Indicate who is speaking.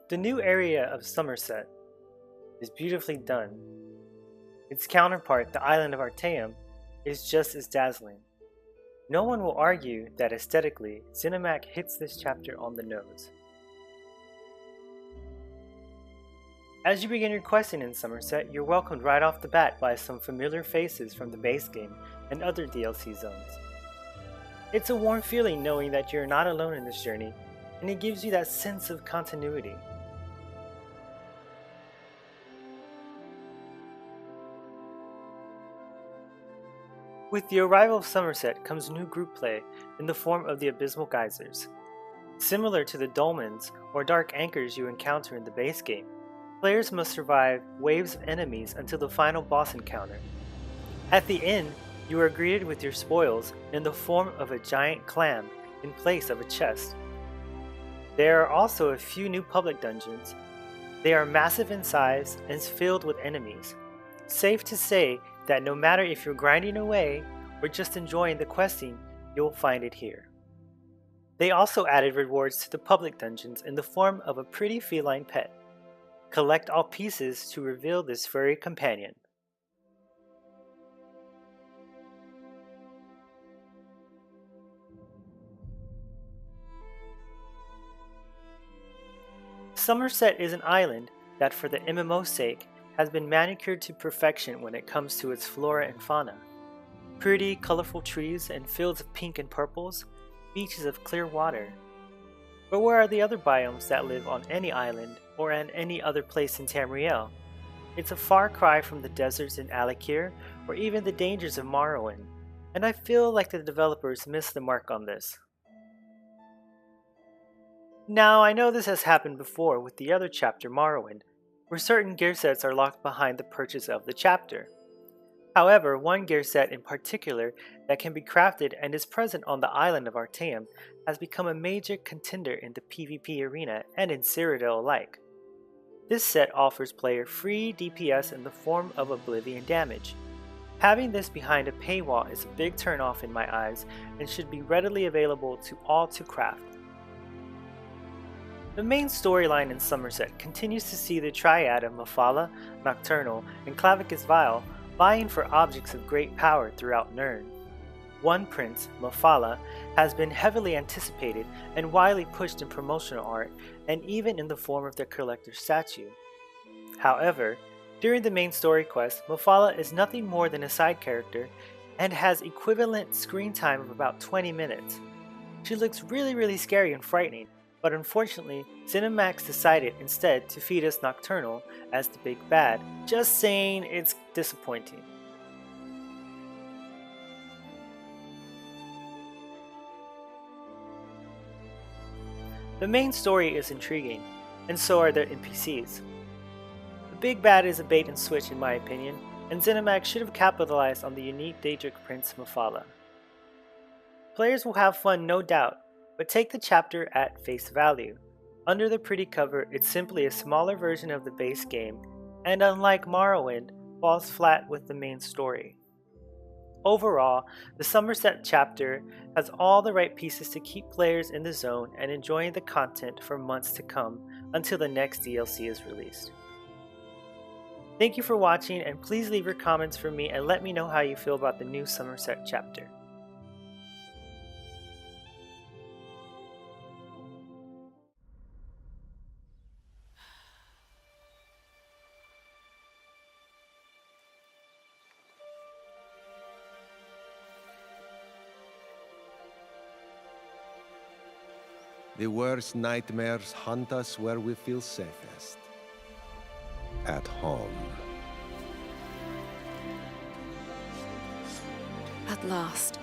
Speaker 1: The new area of Summerset is beautifully done. Its counterpart, the island of Artaeum, is just as dazzling. No one will argue that aesthetically, ZeniMax hits this chapter on the nose. As you begin your questing in Summerset, you're welcomed right off the bat by some familiar faces from the base game and other DLC zones. It's a warm feeling knowing that you're not alone in this journey, and it gives you that sense of continuity. With the arrival of Summerset comes new group play in the form of the Abysmal Geysers. Similar to the dolmens or dark anchors you encounter in the base game, players must survive waves of enemies until the final boss encounter. At the end, you are greeted with your spoils in the form of a giant clam in place of a chest. There are also a few new public dungeons. They are massive in size and filled with enemies. Safe to say that no matter if you're grinding away or just enjoying the questing, you'll find it here. They also added rewards to the public dungeons in the form of a pretty feline pet. Collect all pieces to reveal this furry companion. Summerset is an island that, for the MMO's sake, has been manicured to perfection when it comes to its flora and fauna. Pretty, colorful trees and fields of pink and purples, beaches of clear water. But where are the other biomes that live on any island or in any other place in Tamriel? It's a far cry from the deserts in Alikir or even the dangers of Morrowind, and I feel like the developers missed the mark on this. Now, I know this has happened before with the other chapter, Morrowind, where certain gear sets are locked behind the purchase of the chapter. However, one gear set in particular that can be crafted and is present on the island of Artaeum has become a major contender in the PvP arena and in Cyrodiil alike. This set offers player free DPS in the form of Oblivion damage. Having this behind a paywall is a big turnoff in my eyes and should be readily available to all to craft. The main storyline in Summerset continues to see the triad of Mephala, Nocturnal, and Clavicus Vile vying for objects of great power throughout Nirn. One prince, Mephala, has been heavily anticipated and widely pushed in promotional art and even in the form of their collector's statue. However, during the main story quest, Mephala is nothing more than a side character and has equivalent screen time of about 20 minutes. She looks really scary and frightening, but unfortunately, ZeniMax decided instead to feed us Nocturnal as the big bad. Just saying, it's disappointing. The main story is intriguing, and so are their NPCs. The big bad is a bait and switch in my opinion, and ZeniMax should have capitalized on the unique Daedric prince Mephala. Players will have fun, no doubt, but take the chapter at face value. Under the pretty cover, it's simply a smaller version of the base game, and unlike Morrowind, falls flat with the main story. Overall, the Summerset chapter has all the right pieces to keep players in the zone and enjoying the content for months to come until the next DLC is released. Thank you for watching, and please leave your comments for me and let me know how you feel about the new Summerset chapter.
Speaker 2: The worst nightmares hunt us where we feel safest. At home.
Speaker 3: At last.